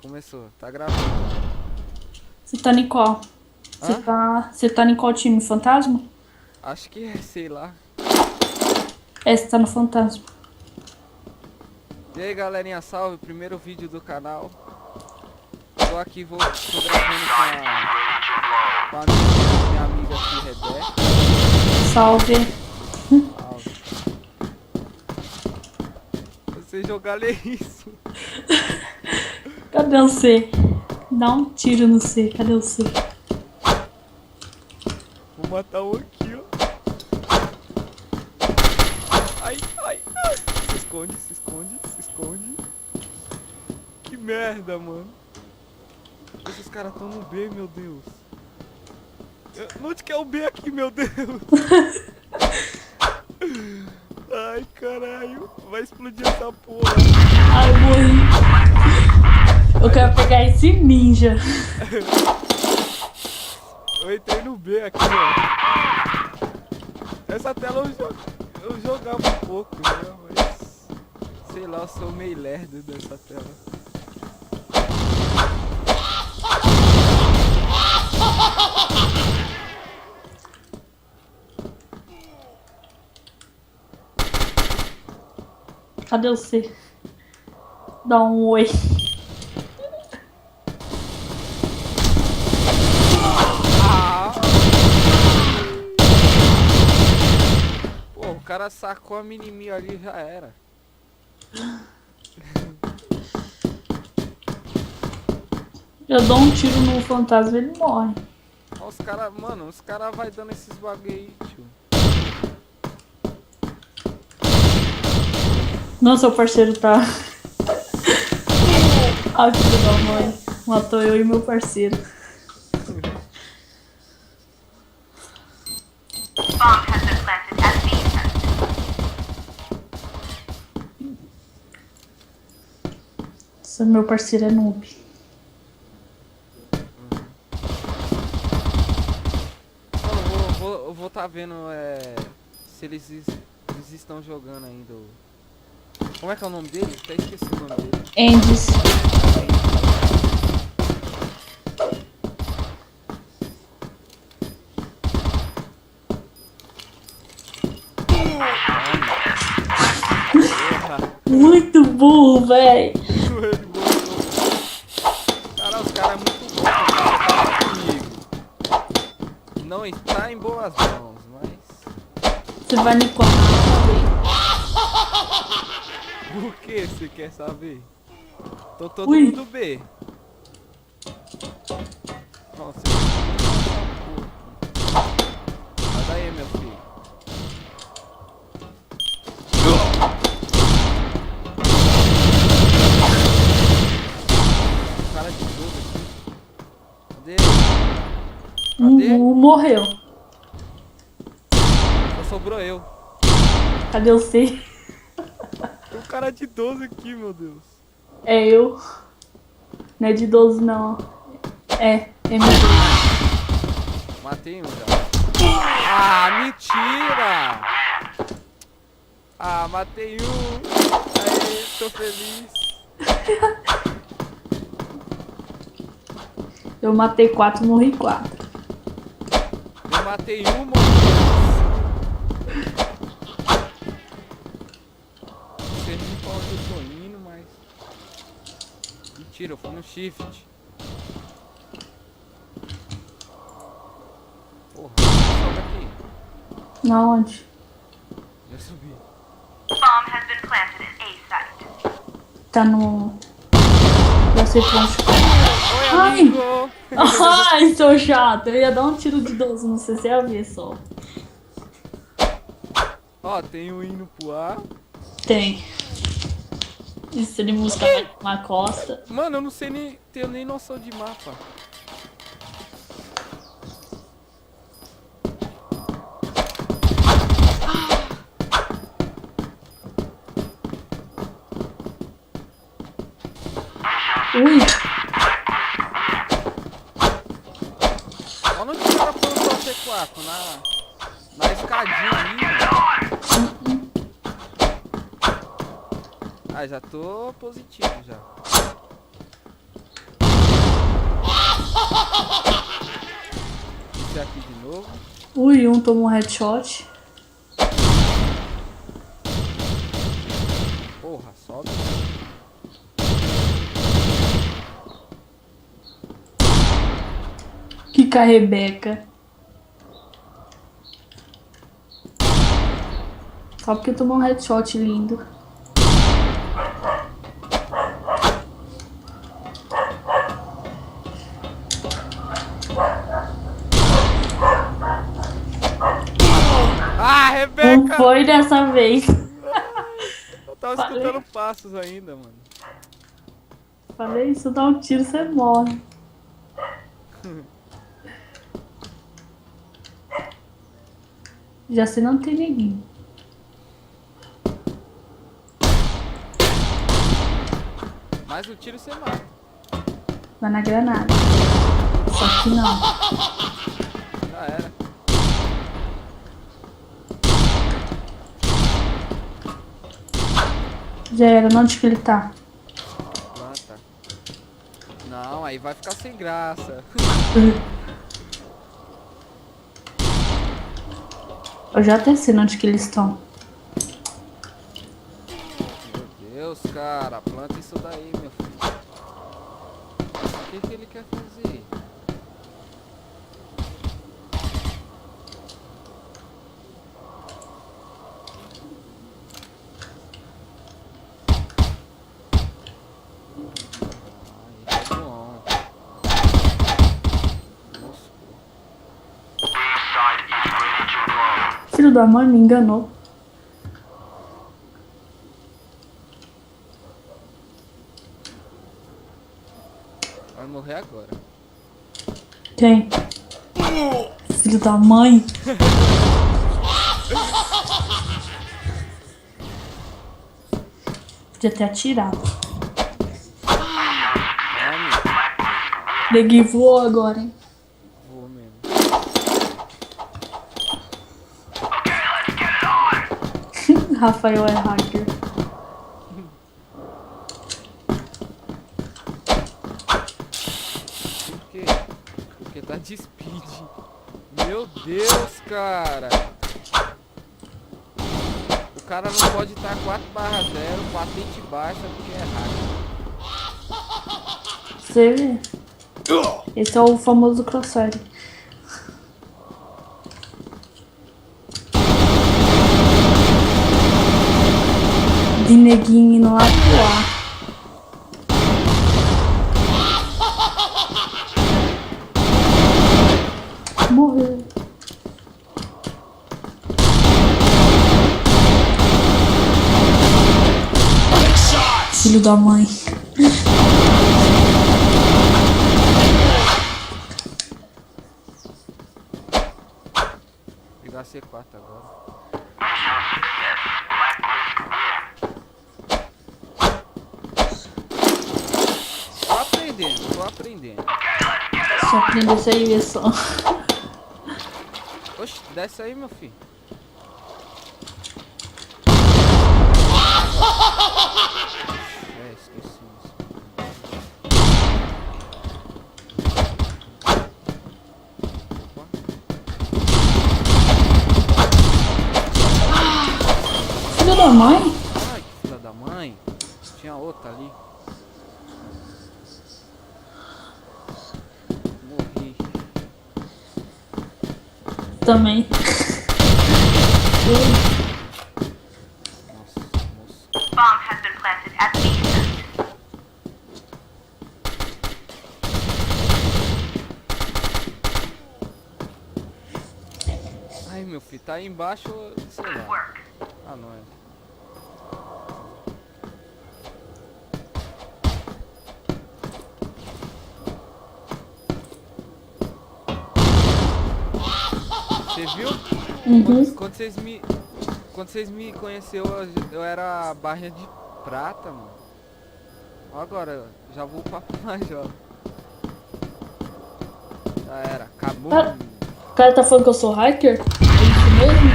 Começou, tá gravando. Você tá em qual? Hã? Você tá em qual time? Fantasma? Acho que é, sei lá. É, você tá no Fantasma. E aí galerinha, salve, primeiro vídeo do canal. Tô aqui, tô gravando com a minha amiga aqui, Rebeca. Salve. Salve. Você jogar é isso. Cadê o C? Dá um tiro no C. Cadê o C? Vou matar um aqui, ó. Ai, ai, ai. Se esconde, se esconde, se esconde. Que merda, mano. Esses caras tão no B, meu Deus. Onde que é o B aqui, meu Deus? Ai, caralho. Vai explodir essa porra. Ai, morri. Eu quero pegar esse ninja. Eu entrei no B aqui, ó. Essa tela eu jogava um pouco, né? Mas sei lá, eu sou meio lerdo dessa tela. Cadê o C? Dá um oi. Ah! Pô, o cara sacou a mini ali e já era. Eu dou um tiro no Fantasma e ele morre. Ó, os caras, mano, os caras vai dando esses bagulho aí, tio. Nossa, o parceiro tá. Ai, filho da mãe. Matou eu e meu parceiro. Bomb has been planted at B site. Esse meu parceiro é noob. Mano, eu vou tá vendo se eles estão jogando ainda. Como é que é o nome dele? Até esqueci o nome dele. Endes. Porra! Muito burro, véi. Ele botou. Cara, os caras é muito bom pra jogar comigo. Não está em boas mãos, mas. Você vai no qual? Por que você quer saber? Tô todo Ui. mundo B. Nossa, sai daí, meu filho. Cara de tudo aqui. Cadê? Cadê? Morreu. Só sobrou eu. Cadê o C? Tem um cara de 12 aqui, meu Deus. É eu. Não é de 12 não. É, M2. Matei um já. Ah, mentira! Ah, matei um. Aê, tô feliz. Eu matei 4, morri 4. Eu matei um, mano. Não sei nem pra onde eu tô indo, mas. Mentira, eu fui no shift. Porra, sobe aqui. Na onde? Já subi. Bomb has been planted at A site. Tá no. Já sei pra onde. Oi, Ai! amigo! Ai, seu chato. Eu ia dar um tiro de 12, não sei se ia ver só. Ó, tem um indo pro ar. Tem. Isso de música na costa. Mano, eu não sei nem. Tenho nem noção de mapa. Ui! Olha onde o cara plantou a C4, na escadinha ali. Ah, já tô positivo já. novo. Ui, um tomou um headshot. Porra, sobe. Kika Rebeca. Só porque tomou um headshot lindo. Ah, Não Rebeca! foi dessa vez. Eu tava Falei. escutando passos ainda, mano. Falei, isso dá um tiro, você morre. Já sei, não tem ninguém. Mas o tiro você mata. Vai na granada. Só que não. Já era. Já era, onde que ele tá? Planta. Não, aí vai ficar sem graça. Eu já até sei onde que eles estão. Meu Deus, cara. Planta isso daí, meu filho. O que que ele quer fazer? Aí tá bom. Nossa. Filho da mãe, me enganou. Vai morrer agora. Quem? Filho da mãe. Podia ter atirado. Homem, Neguinho voou agora, hein? vou mesmo. Rafael é hacker. Por quê? Porque tá de speed. Meu Deus, cara. O cara não pode estar 4/0, patente baixa, porque é hacker. Você vê? Esse é o famoso crossfire. De neguinho indo lá pro ar. Morreu. Filho da mãe. Pegar C4 agora. Tô aprendendo, tô aprendendo. Só aprender essa aí, só. Oxe, desce aí, meu filho. É, esqueci isso. Filho da mãe? Ai, que filha da mãe. Tinha outra ali. Morri. Também. Nossa, moça. Bomb has been planted at B site. Ai, meu filho, tá aí embaixo, sei Good lá. work. Ah, não é. Você viu? Uhum. Quando vocês me conheceu, eu era barra de prata, mano. Agora, já vou pra major. Já era, acabou. Ah. O cara tá falando que eu sou hacker? É isso mesmo?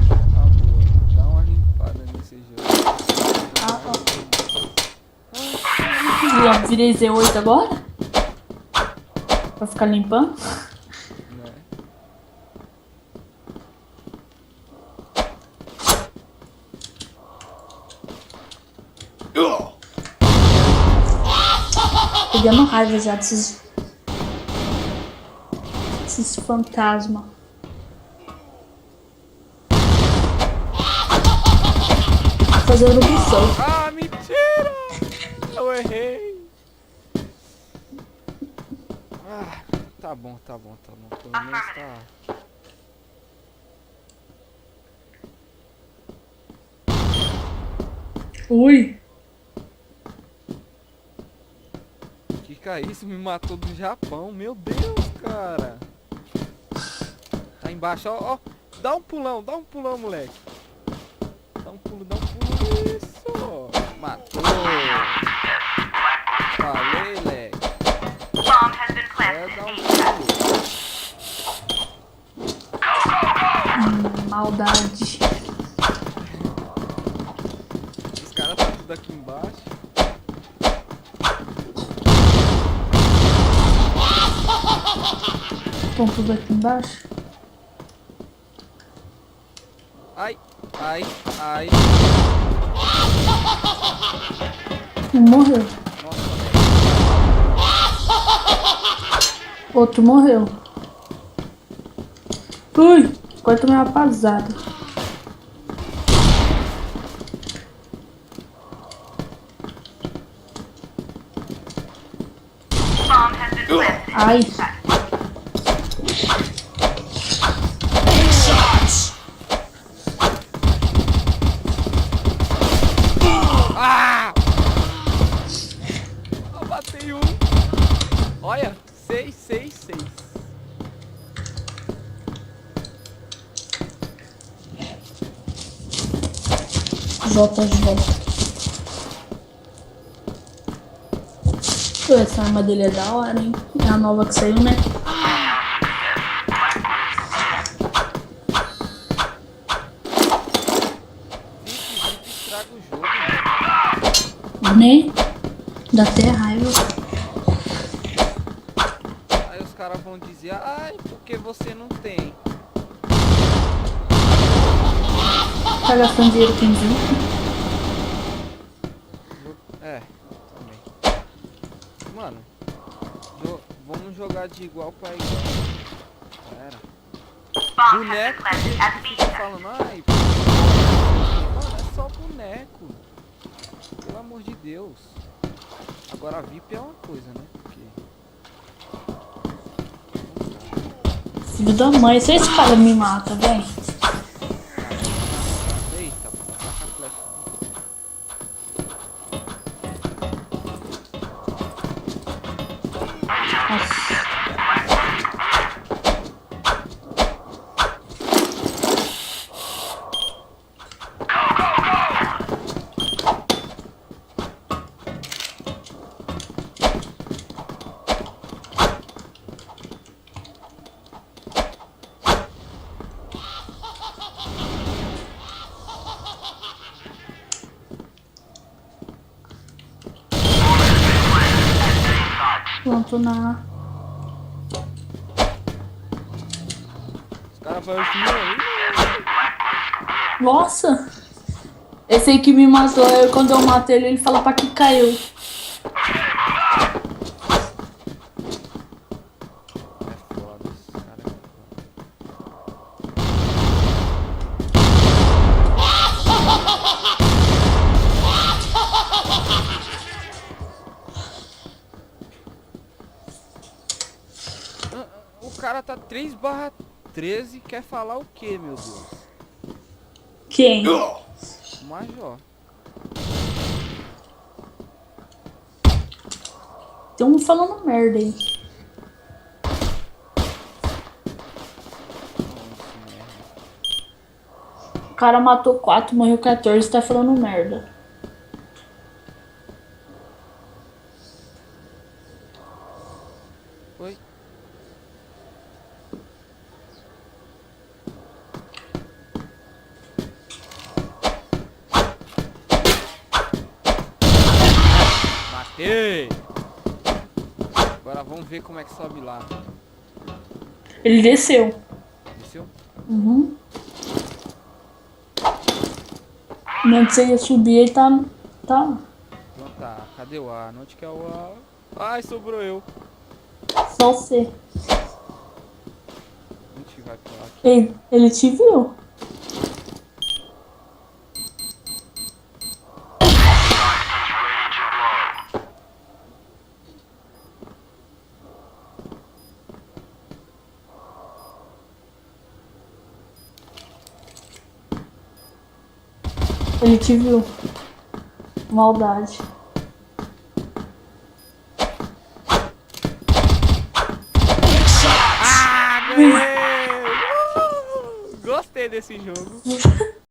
Acabou. Dá uma limpada nesse jogo. Já virei Z8 agora? Pra ficar limpando? Não. pegando raiva já desses fantasmas. Fazendo missão. Ah, mentira! Eu errei. Ah, tá bom. Pelo menos tá. Ui. Que é isso? Me matou do Japão. Meu Deus, cara. Tá embaixo, ó. Dá um pulão, moleque. Dá um pulo. Isso. Matou. Falei, leque. Bomb has been É, planted dá in um A pulo. site. Maldade. Os caras tá tudo aqui embaixo. Estão tudo aqui embaixo. Ai. Um morreu. Nossa, Outro morreu. Ui. Quase tomei uma pasada. Bomb has been planted Ai. in A site. ah! Eu batei um. Olha, 6. JJ. Pô, essa arma dele é da hora, hein? É a nova que saiu, né? Zip estraga o jogo. Né? Dá até raiva. Aí os caras vão dizer, ai, porque você não tem. Tá gastando dinheiro com zip. É, também. Mano, vamos jogar de igual pra igual. Galera. Bomb has been Boneco, planted at B fica site. falando, ai, mano, é só boneco. Pelo amor de Deus. Agora a VIP é uma coisa, né? Porque... Filho da mãe, se esse cara me mata, velho. Eita, pô, tá com a flecha. Nossa. Pronto, na... Os caras vão aí. Nossa! Esse aí que me matou, quando eu mato ele, ele fala pra que caiu. É foda, esse cara é foda. O cara tá 3/13, quer falar o que, meu Deus? Quem? O Major. Tem um falando merda aí. O cara matou 4, morreu 14, tá falando merda. Oi? Matei! Agora vamos ver como é que sobe lá. Ele desceu. Desceu? Uhum. Não que você ia subir, ele tá... Então tá, cadê o A? Onde que é o A? Ai, sobrou eu. Só você. A gente vai pular aqui. Ele te viu? Ele te viu. Maldade. Ah, ganhei! Gostei desse jogo.